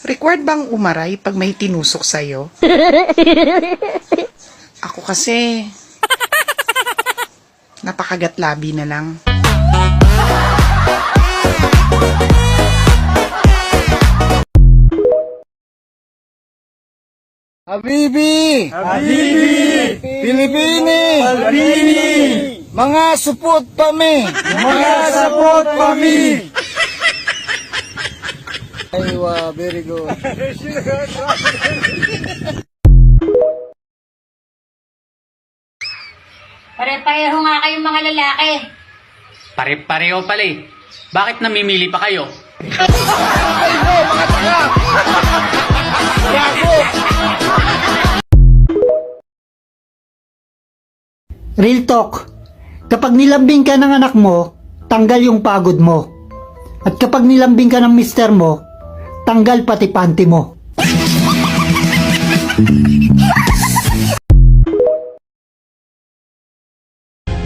Required bang umaray pag may tinusok sa'yo? Ako kasi, napakagat-labi na lang. Habibi! Habibi! Pilipini! Pilipini! Mga supot pami! Mga supot pami! Aywa, very good. Pare-pareho nga kayong mga lalaki. Pare-pareho pala eh. Bakit namimili pa kayo? Real talk, kapag nilambing ka ng anak mo, tanggal yung pagod mo. At kapag nilambing ka ng mister mo, tanggal pati panty mo.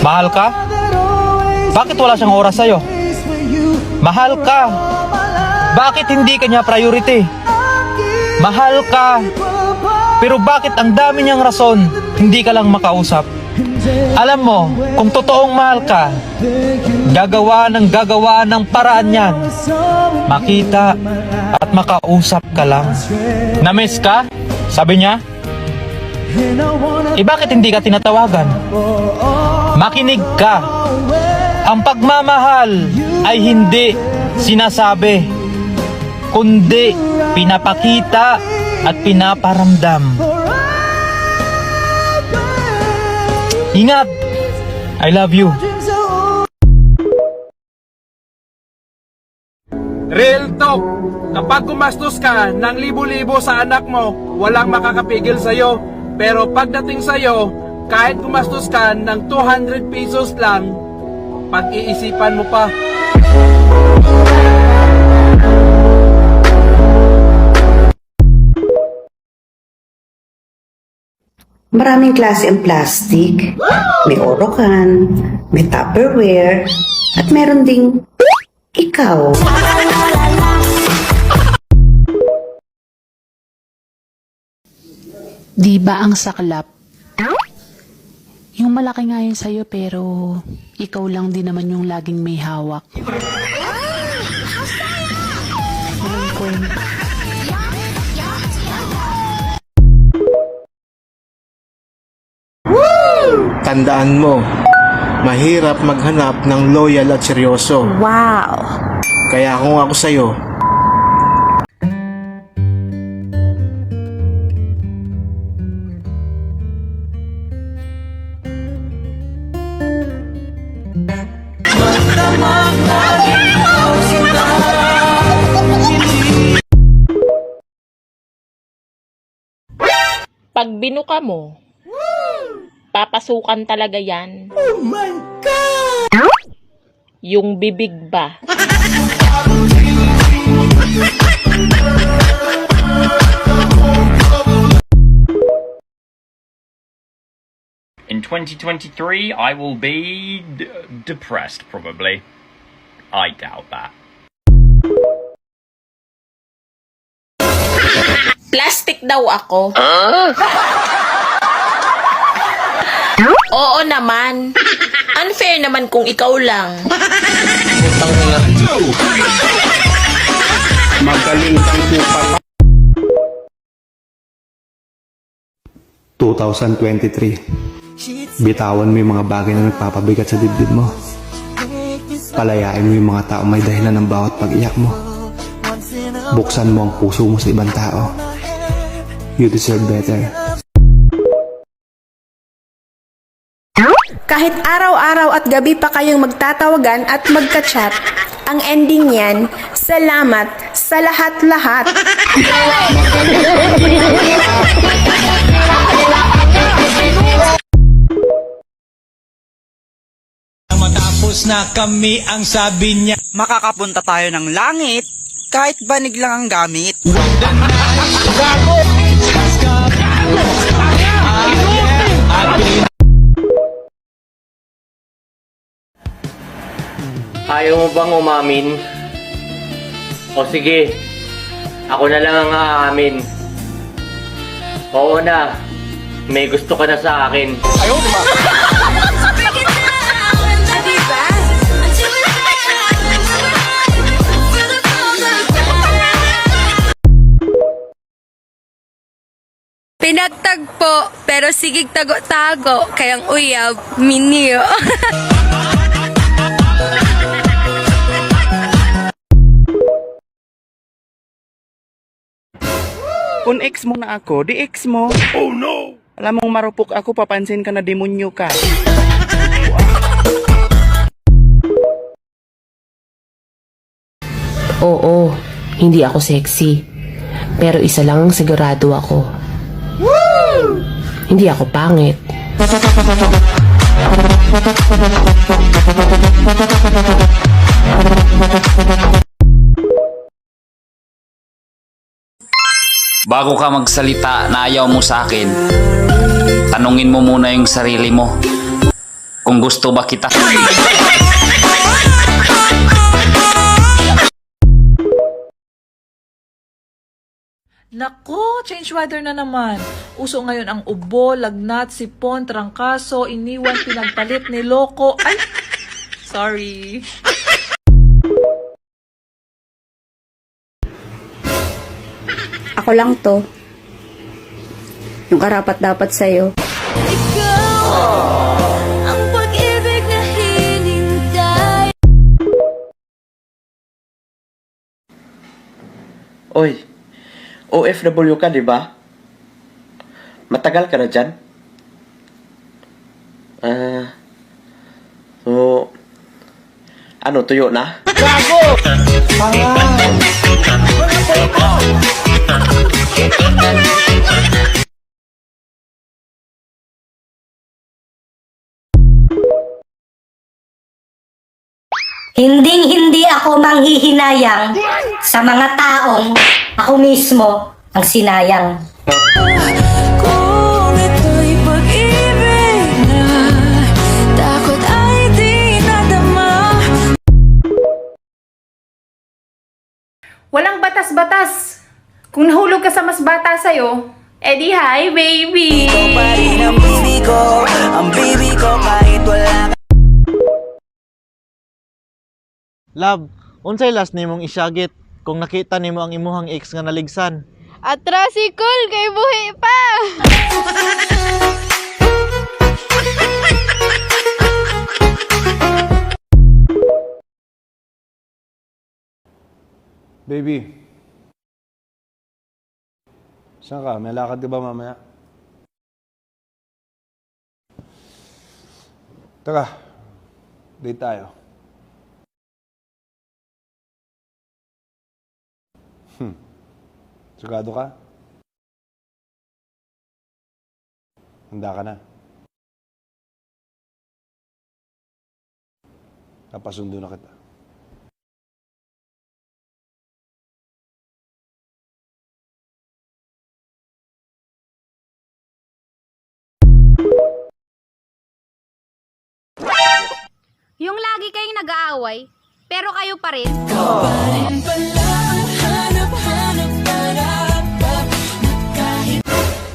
Mahal ka? Bakit wala siyang oras sa'yo? Mahal ka? Bakit hindi ka niya priority? Mahal ka? Pero bakit ang dami niyang rason, hindi ka lang makausap? Alam mo, kung totoong mahal ka, gagawa ng paraan yan. Makita at makausap ka lang. Na-miss ka? Sabi niya? Bakit hindi ka tinatawagan? Makinig ka. Ang pagmamahal ay hindi sinasabi, kundi pinapakita at pinaparamdam. Ingat! I love you. Real talk, kapag gumastos ka ng libo-libo sa anak mo, walang makakapigil sa'yo. Pero pagdating sa'yo, kahit gumastos ka ng 200 pesos lang, pag-iisipan mo pa. Maraming klase ang plastic. May Orocan, may Tupperware, at meron ding ikaw. Di ba ang saklap? Yung malaki nga yun sa'yo pero ikaw lang din naman yung laging may hawak. Walang kwenta. Tandaan mo, mahirap maghanap ng loyal at seryoso. Wow! Kaya kung ako sa'yo, Pag binuka mo, papasukan talaga yan. Oh my God! Yung bibig ba? In 2023, I will be depressed, probably. I doubt that. Plastic daw ako. Oo naman. Unfair naman kung ikaw lang. magaling kang pupa. 2023. Bitawan mo yung mga bagay na nagpapabigat sa dibdib mo. Palayain mo yung mga tao may dahilan ng bawat pag-iyak mo. Buksan mo ang puso mo sa ibang tao. You deserve better. Kahit araw-araw at gabi pa kayong magtatawagan at magka-chat, ang ending niyan, salamat sa lahat-lahat. Matapos na kami ang sabi niya, makakapunta tayo ng langit kahit banig lang ang gamit. Ayaw mo bang umamin? O sige, Ako na lang ang aamin. Oo na, may gusto ka na sa akin. Ayaw, di ba? Pinagtagpo, pero sigig tago-tago, kayang uyab, minyo. Kung ex mo na ako, di ex mo. Oh no! Alam mong marupok ako, papansin ka na demonyo ka. Oo, hindi ako sexy. Pero isa lang ang sigurado ako. Woo! Hindi ako pangit. Bago ka magsalita na ayaw mo sa akin, tanungin mo muna yung sarili mo. Kung gusto ba kita. Nako, change weather na naman. Uso ngayon ang ubo, lagnat, sipon, trangkaso, iniwan, pinagpalit, niloko. Ay! Sorry. Ako lang to. Yung karapat-dapat sa'yo. Ang pag-ibig na hinintay. Oy, OFW ka, di ba? Matagal ka na dyan? So, ano, tuyo na? Gago! Hinding-hindi ako manghihinayang sa mga taong ako mismo ang sinayang. Kung ito'y pag-ibig na takot ay di nadama. Walang batas-batas. Kung nahulog ka sa mas bata sa'yo, edi hi, baby! Ikaw pa rin ang baby ko kahit wala ka. Love, unsay last nimong isyagit kung nakita nimo ang imuhang ex nga naligsan? Atrasikol kay buhi pa! Baby. Saan ka? May lakad ka ba mamaya? Tara. Date tayo. Sigado ka? Handa ka na? Papasundo na kita. Yung lagi kayong nag-aaway, pero kayo pa rin.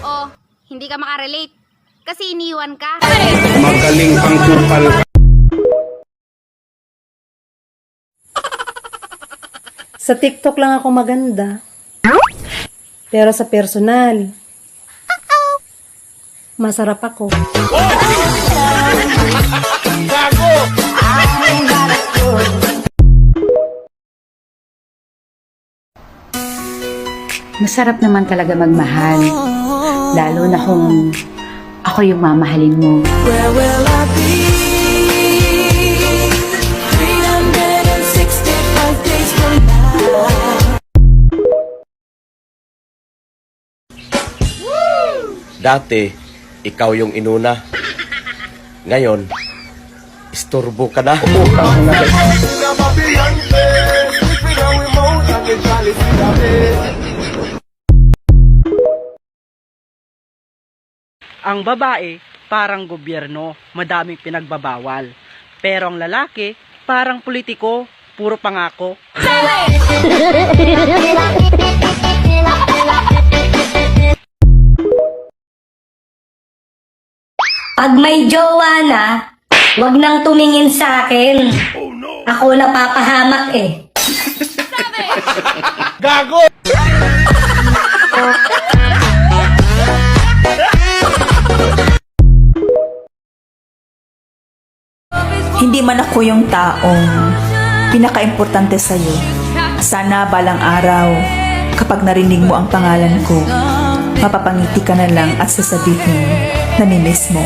Oh, hindi ka makarelate. Kasi iniwan ka. Magaling ang kupal. Sa TikTok lang ako maganda. Pero sa personal, masarap ako. Masarap naman talaga magmahal. Lalo na kung ako yung mamahalin mo. Where will I be? 365 days from now. Dati, ikaw yung inuna. Ngayon, istorbo ka na. Ang babae, parang gobyerno, madaming pinagbabawal. Pero ang lalaki, parang politiko, puro pangako. Pag may jowa na, wag nang tumingin sa akin. Ako napapahamak eh. Gago! Hindi man ako yung taong pinaka-importante sa'yo. Sana balang araw, kapag narinig mo ang pangalan ko, mapapangiti ka na lang at sasabihin na nimiss mo.